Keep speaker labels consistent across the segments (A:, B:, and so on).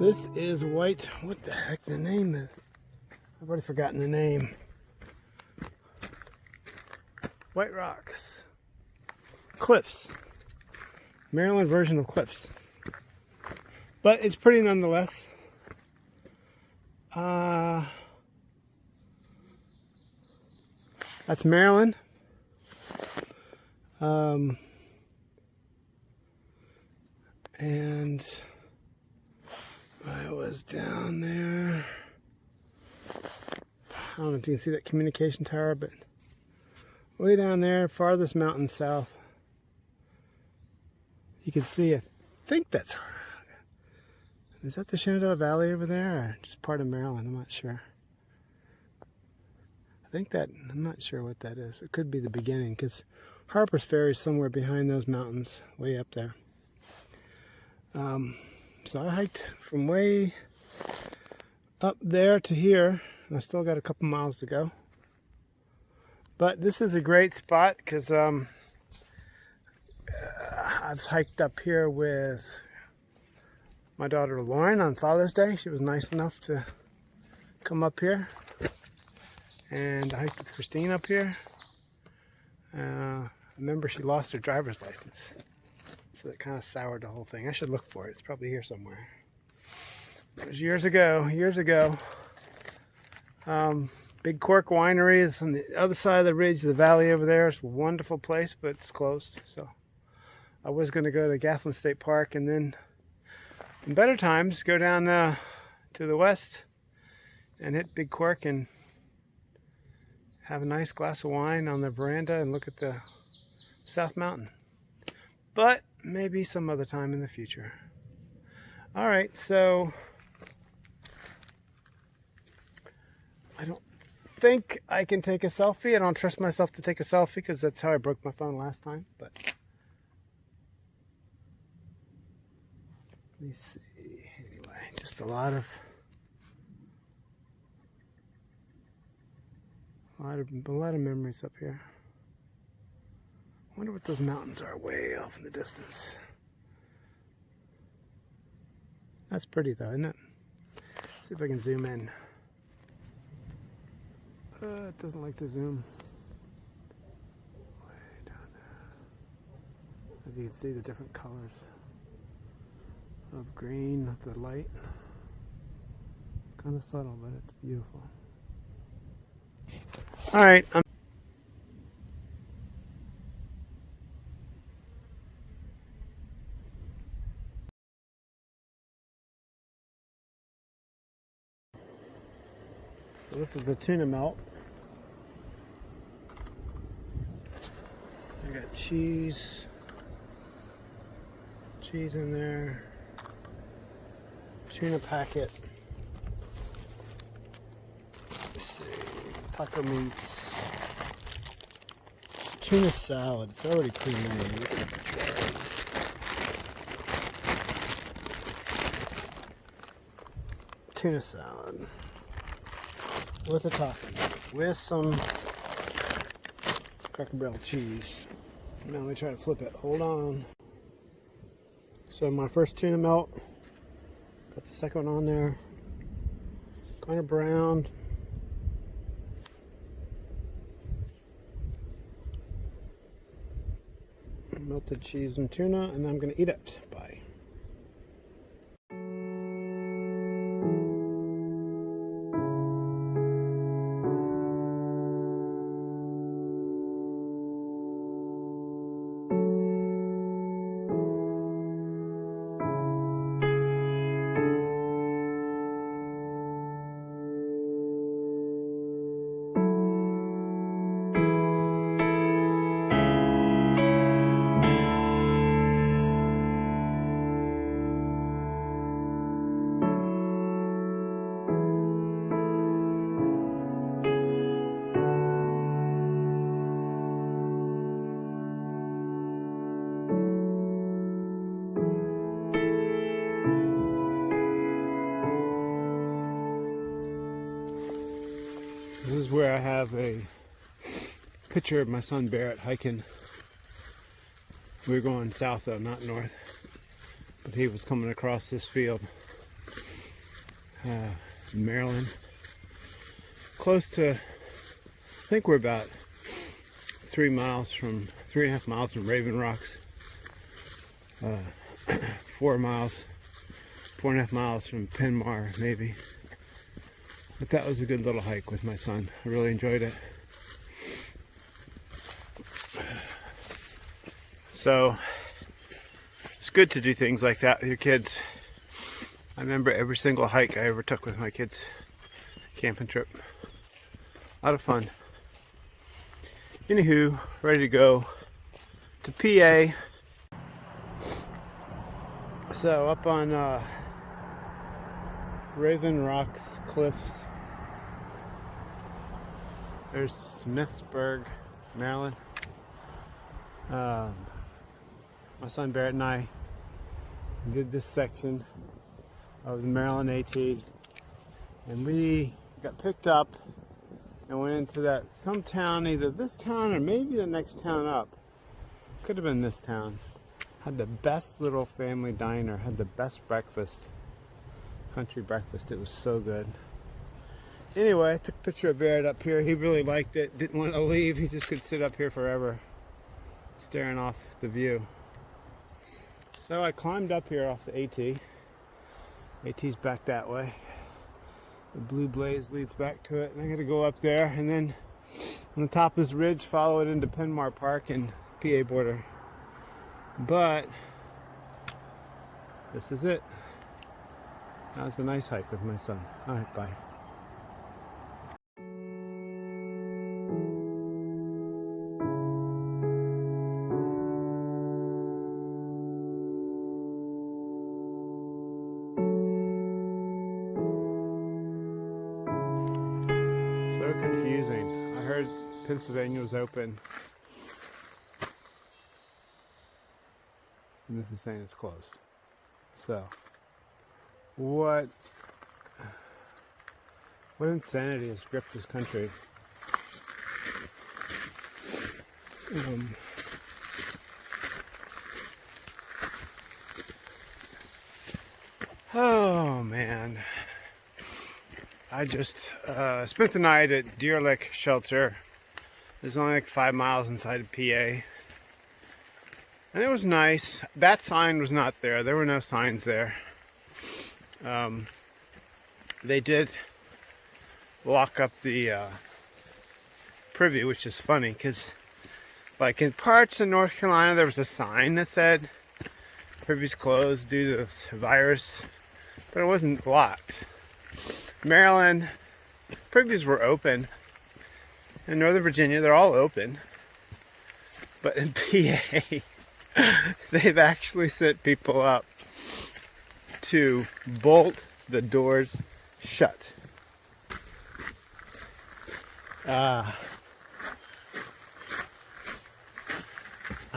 A: This is white. What the heck the name is? I've already forgotten the name. White rocks. Cliffs. Maryland version of cliffs. But it's pretty nonetheless. That's Maryland. And I was down there. I don't know if you can see that communication tower, but way down there, farthest mountain south. You can see, I think that's, is that the Shenandoah Valley over there, or just part of Maryland? I'm not sure. I think that, I'm not sure what that is. It could be the beginning, because Harpers Ferry is somewhere behind those mountains, way up there. So I hiked from way up there to here, and I still got a couple miles to go. But this is a great spot because I've hiked up here with my daughter Lauren on Father's Day. She was nice enough to come up here, and I hiked with Christine up here. Remember, she lost her driver's license, so that kind of soured the whole thing. I should look for it. It's probably here somewhere. It was years ago. Big Cork Winery is on the other side of the ridge, the valley over there. It's a wonderful place, but it's closed. So I was going to go to Gafflin State Park, and then in better times go down to the west and hit Big Cork and have a nice glass of wine on the veranda and look at the South Mountain. But maybe some other time in the future. All right, so I don't think I can take a selfie. I don't trust myself to take a selfie because that's how I broke my phone last time. But let me see. Anyway, just a lot of memories up here. I wonder what those mountains are way off in the distance. That's pretty though, isn't it? See if I can zoom in. It doesn't like to zoom. Way down there. If you can see the different colors of green with the light. It's kind of subtle, but it's beautiful. All right. So this is the tuna melt. I got cheese in there, tuna packet. Let's see, taco meats, tuna salad. It's already pre-made. Tuna salad with a topping, with some Cracker Barrel cheese. Now let me try to flip it. Hold on. So my first tuna melt, got the second one on there. Kind of browned. Melted cheese and tuna, and I'm gonna eat it. Bye. This is where I have a picture of my son Barrett hiking. We were going south though, not north. But he was coming across this field. Maryland. Close to, I think we're about 3.5 miles from Raven Rocks. 4.5 miles from Penmar, maybe. But that was a good little hike with my son. I really enjoyed it. So it's good to do things like that with your kids. I remember every single hike I ever took with my kids. Camping trip. A lot of fun. Anywho, ready to go to PA. So up on Raven Rocks Cliffs, there's Smithsburg, Maryland. My son Barrett and I did this section of the Maryland AT, and we got picked up and went into that some town, either this town or maybe the next town up. Could have been this town. Had the best little family diner, had the best breakfast, country breakfast. It was so good. Anyway, I took a picture of Barrett up here. He really liked it, didn't want to leave. He just could sit up here forever, staring off the view. So I climbed up here off the AT. AT's back that way. The blue blaze leads back to it, and I gotta go up there, and then on the top of this ridge, follow it into Penmar Park and PA border. But this is it. That was a nice hike with my son. All right, bye. So confusing. I heard Pennsylvania was open, and this is saying it's closed. So, what insanity has gripped this country? Oh man. I just spent the night at Deer Lick Shelter. It's only like 5 miles inside of PA. And it was nice. That sign was not there. There were no signs there. They did lock up the privy, which is funny because like in parts of North Carolina there was a sign that said privy's closed due to this virus, but it wasn't locked. Maryland, privies were open. In Northern Virginia, they're all open. But in PA, they've actually set people up to bolt the doors shut. I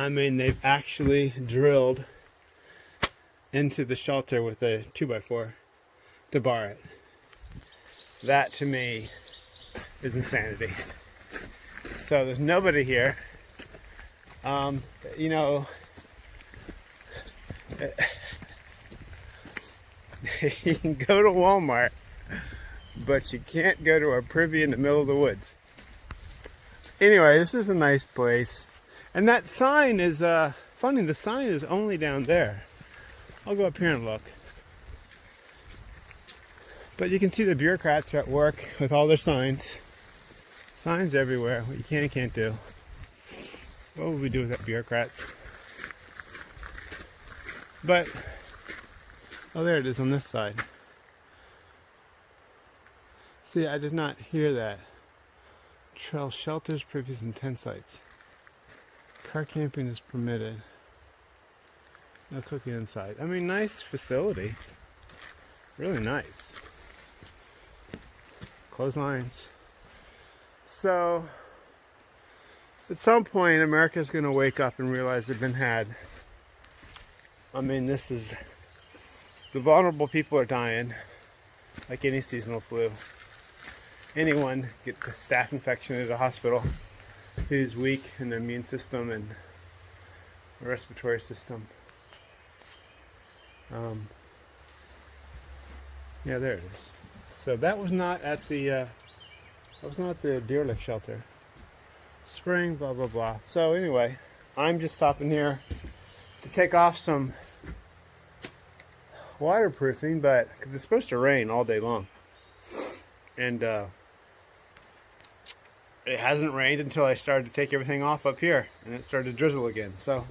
A: mean, they've actually drilled into the shelter with a 2x4 to bar it. That to me is insanity. So there's nobody here. You know, you can go to Walmart, but you can't go to a privy in the middle of the woods. Anyway, this is a nice place. And that sign is, funny, the sign is only down there. I'll go up here and look. But you can see the bureaucrats are at work with all their signs. Signs everywhere, what you can and can't do. What would we do without bureaucrats? But, oh, there it is on this side. See, I did not hear that. Trail shelters, privies, and tent sites. Car camping is permitted. No cooking inside. I mean, nice facility. Really nice. Clotheslines. So, at some point, America's going to wake up and realize they've been had. I mean, the vulnerable people are dying, like any seasonal flu. Anyone get a staph infection at a hospital who's weak in the immune system and the respiratory system. Yeah, there it is. So that was not at the deer lick shelter. Spring, blah blah blah. So anyway, I'm just stopping here to take off some waterproofing, but because it's supposed to rain all day long, and it hasn't rained until I started to take everything off up here, and it started to drizzle again. So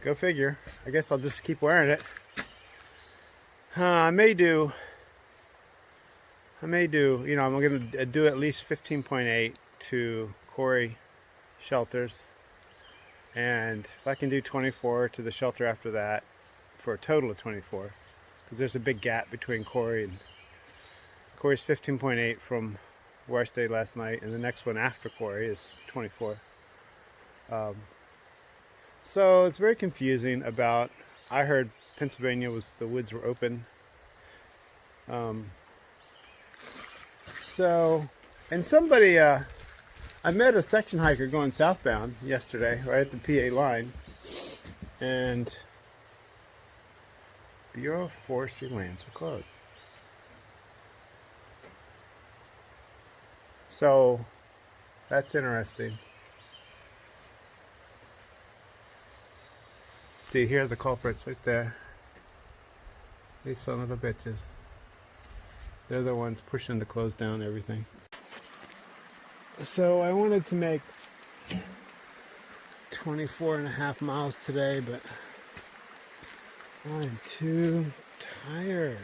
A: go figure. I guess I'll just keep wearing it. I may do. You know, I'm going to do at least 15.8 to quarry shelters, and if I can do 24 to the shelter after that, for a total of 24, because there's a big gap between quarry and quarry's 15.8 from where I stayed last night, and the next one after quarry is 24. So it's very confusing about. I heard Pennsylvania was the woods were open. So, and somebody, I met a section hiker going southbound yesterday, right at the PA line, and Bureau of Forestry lands are closed. So, that's interesting. See, here are the culprits right there. These son of the bitches. They're the ones pushing to close down everything. So I wanted to make 24.5 miles today, but I'm too tired.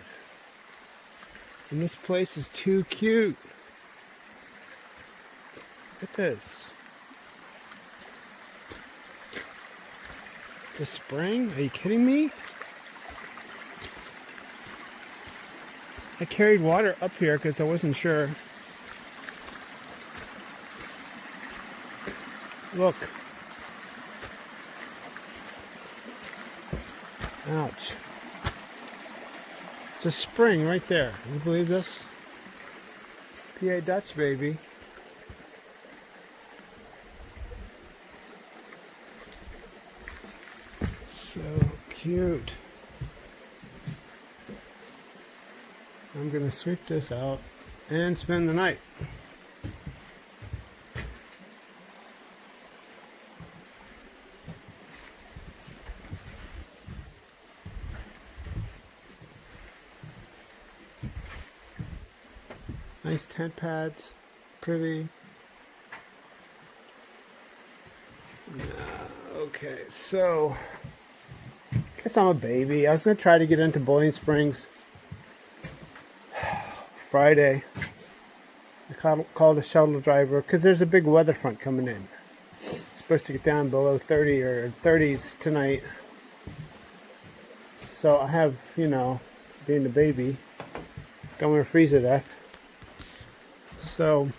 A: And this place is too cute. Look at this. It's a spring? Are you kidding me? I carried water up here because I wasn't sure. Look. Ouch. It's a spring right there. Can you believe this? PA Dutch, baby. So cute. I'm going to sweep this out and spend the night. Nice tent pads, pretty. Okay, so guess I'm a baby. I was going to try to get into Boiling Springs Friday. I called a shuttle driver because there's a big weather front coming in. It's supposed to get down below 30 or 30s tonight. So I have, you know, being a baby, don't want to freeze to death. So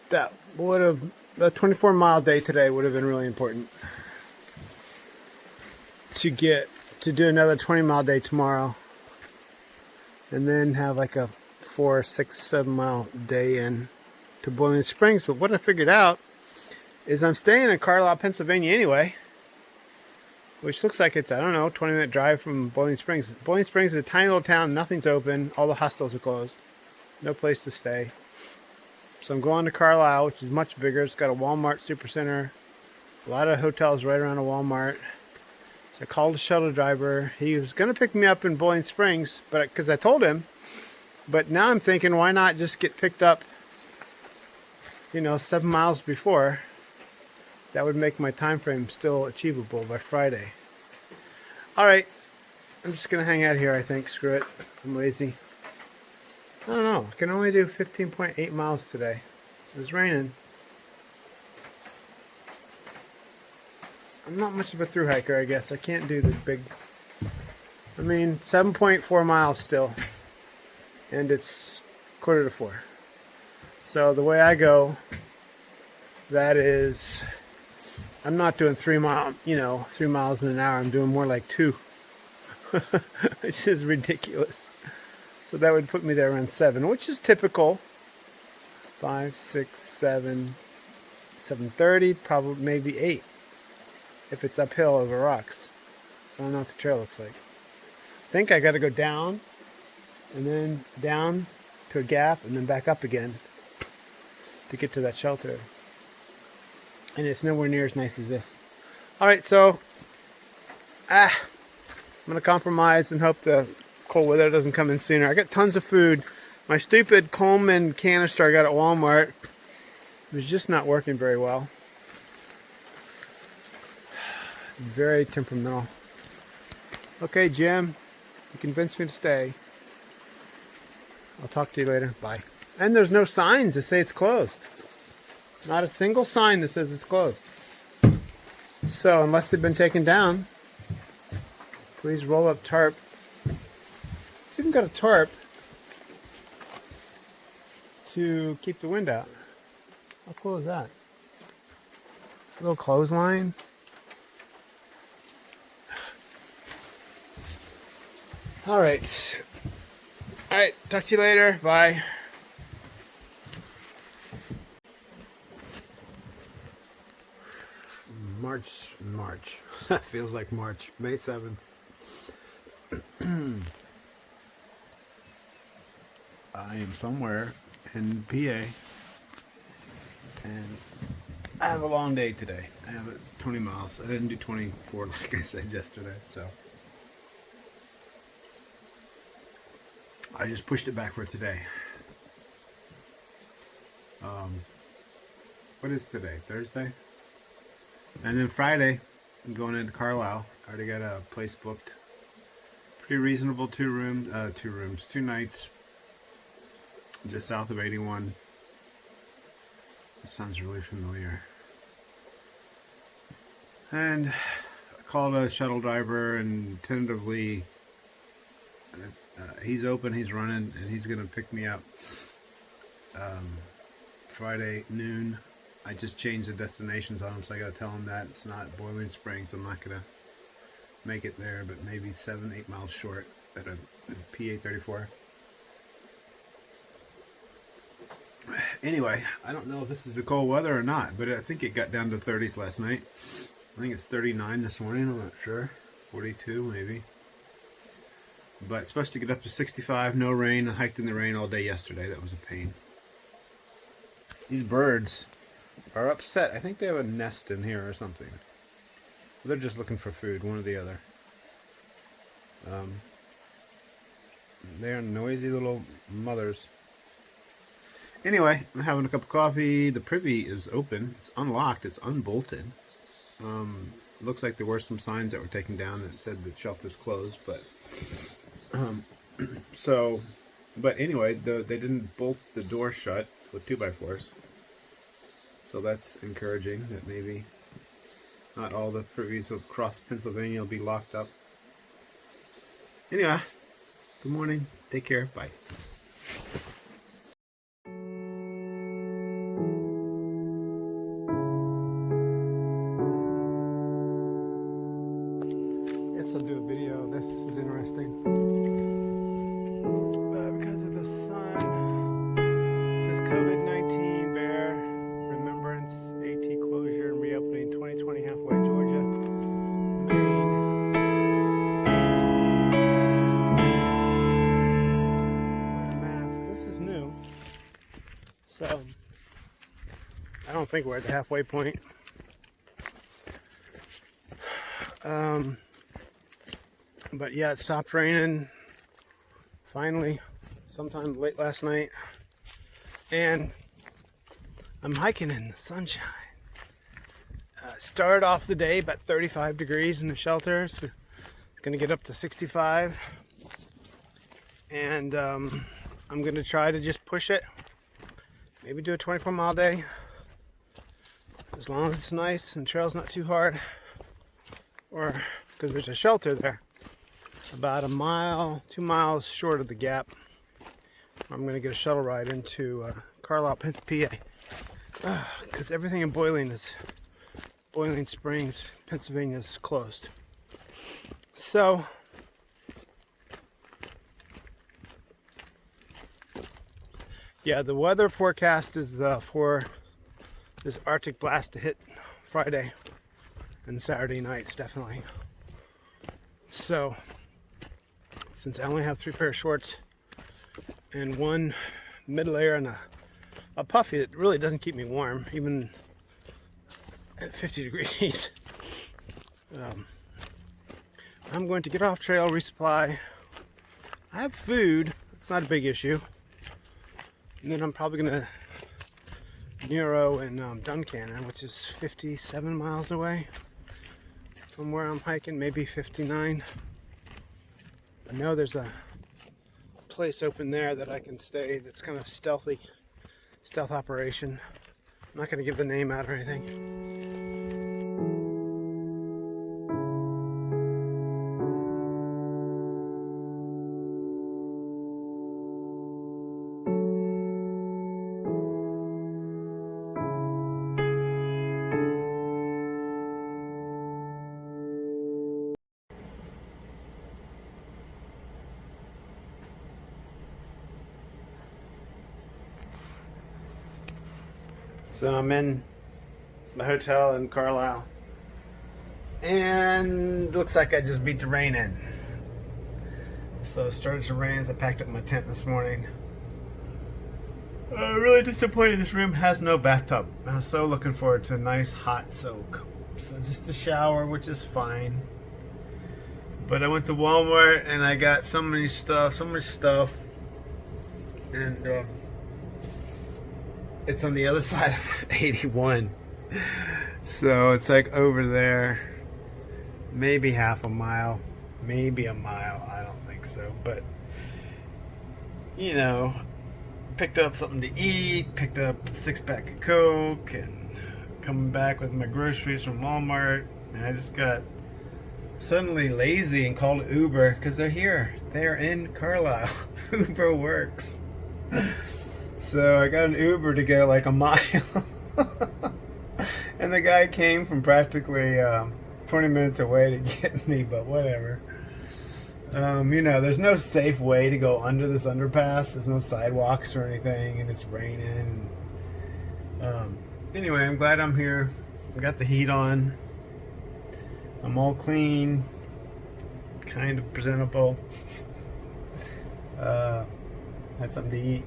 A: that would have, a 24-mile day today would have been really important to do another 20-mile day tomorrow, and then have like a 4, 6, 7 mile day in to Boiling Springs. But what I figured out is I'm staying in Carlisle, Pennsylvania anyway, which looks like it's, I don't know, 20-minute drive from Boiling Springs. Boiling Springs is a tiny little town, nothing's open, all the hostels are closed, no place to stay. So I'm going to Carlisle, which is much bigger. It's got a Walmart supercenter, a lot of hotels right around a Walmart. So I called the shuttle driver. He was going to pick me up in Boiling Springs, but because I told him. But now I'm thinking, why not just get picked up, you know, 7 miles before? That would make my time frame still achievable by Friday. All right, I'm just going to hang out here, I think. Screw it. I'm lazy. I don't know. I can only do 15.8 miles today. It was raining. I'm not much of a thru hiker, I guess. I can't do the big. I mean, 7.4 miles still. And it's 3:45. So the way I go, that is, I'm not doing 3 miles in an hour. I'm doing more like 2. Which is ridiculous. So that would put me there around 7, which is typical. 5, 6, 7, 7:30, probably maybe 8. If it's uphill over rocks. I don't know what the trail looks like. think I got to go down and then down to a gap and then back up again to get to that shelter. And it's nowhere near as nice as this. All right, so I'm gonna compromise and hope the cold weather doesn't come in sooner. I got tons of food. My stupid Coleman canister I got at Walmart was just not working very well. Very temperamental. Okay, Jim, you convinced me to stay. I'll talk to you later. Bye. And there's no signs that say it's closed. Not a single sign that says it's closed. So unless they've been taken down, please roll up tarp. It's even got a tarp to keep the wind out. How cool is that? A little clothesline. All right. All right. Talk to you later. Bye. March. Feels like March. May 7th. I am somewhere in PA, and I have a long day today. I have 20 miles. I didn't do 24 like I said yesterday, so I just pushed it back for today. What is today? Thursday? And then Friday, I'm going into Carlisle. I already got a place booked. Pretty reasonable, 2 nights, just south of 81. It sounds really familiar. And I called a shuttle driver and tentatively, he's open, he's running, and he's going to pick me up Friday noon. I just changed the destinations on him, so I got to tell him that it's not Boiling Springs. I'm not going to make it there, but maybe 7-8 miles short at a PA 34. Anyway, I don't know if this is the cold weather or not, but I think it got down to 30s last night. I think it's 39 this morning, I'm not sure. 42 maybe. But it's supposed to get up to 65, no rain. I hiked in the rain all day yesterday. That was a pain. These birds are upset. I think they have a nest in here or something. They're just looking for food, one or the other. They're noisy little mothers. Anyway, I'm having a cup of coffee. The privy is open. It's unlocked. It's unbolted. Looks like there were some signs that were taken down that said the shelter's closed, but but anyway, they didn't bolt the door shut with 2x4s. So that's encouraging that maybe not all the privies across Pennsylvania will be locked up. Anyway, good morning. Take care. Bye. Guess I'll do a video. This is interesting. Because of the sun, it says COVID-19 bear remembrance AT closure and reopening 2020 halfway Georgia. So, I don't think we're at the halfway point. But yeah, it stopped raining finally sometime late last night. And I'm hiking in the sunshine. Started off the day about 35 degrees in the shelter. So it's going to get up to 65. And I'm going to try to just push it. Maybe do a 24-mile day, as long as it's nice and the trail's not too hard, or because there's a shelter there about a mile, 2 miles short of the gap. I'm going to get a shuttle ride into Carlisle, PA, because everything in Boiling Springs, Pennsylvania is closed. So yeah, the weather forecast is for this Arctic blast to hit Friday and Saturday nights, definitely. So since I only have 3 pair of shorts and one mid layer and a puffy that really doesn't keep me warm, even at 50 degrees. I'm going to get off trail, resupply. I have food, it's not a big issue. And then I'm probably going to Nero and Duncannon, which is 57 miles away from where I'm hiking, maybe 59. I know there's a place open there that I can stay that's kind of stealth operation. I'm not going to give the name out or anything. So I'm in the hotel in Carlisle, and it looks like I just beat the rain in. So it started to rain as I packed up my tent this morning. I'm really disappointed this room has no bathtub. I was so looking forward to a nice hot soak. So just a shower, which is fine. But I went to Walmart and I got so much stuff, and it's on the other side of 81, so it's like over there, maybe half a mile, maybe a mile, I don't think so, but you know, picked up something to eat, picked up a 6-pack of Coke, and coming back with my groceries from Walmart, and I just got suddenly lazy and called Uber, because they're here, they're in Carlisle. Uber works. So I got an Uber to go like a mile. And the guy came from practically 20 minutes away to get me, but whatever. You know, there's no safe way to go under this underpass. There's no sidewalks or anything, and it's raining. Anyway, I'm glad I'm here. I got the heat on. I'm all clean, kind of presentable. Had something to eat.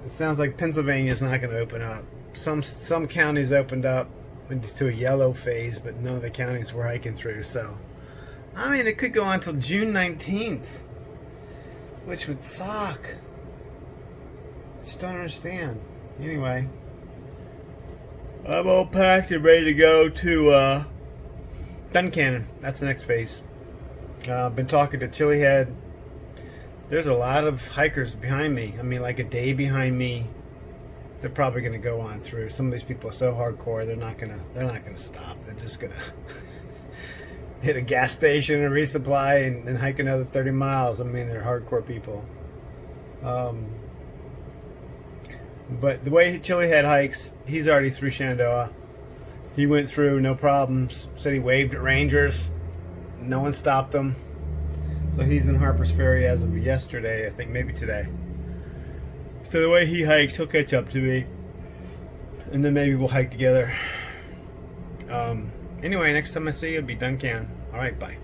A: It sounds like Pennsylvania's not going to open up. Some counties opened up into a yellow phase, but none of the counties we're hiking through. So, I mean, it could go on until June 19th, which would suck. Just don't understand. Anyway, I'm all packed and ready to go to Duncannon. That's the next phase. I've been talking to Chili Head. There's a lot of hikers behind me. I mean, like a day behind me. They're probably going to go on through. Some of these people are so hardcore. They're not gonna stop. They're just gonna hit a gas station and resupply and hike another 30 miles. I mean, they're hardcore people. But the way Chili Head hikes, he's already through Shenandoah. He went through no problems. Said he waved at rangers. No one stopped him. So he's in Harpers Ferry as of yesterday, I think maybe today. So the way he hikes, he'll catch up to me. And then maybe we'll hike together. Anyway, next time I see you, it'll be Duncannon. Alright, bye.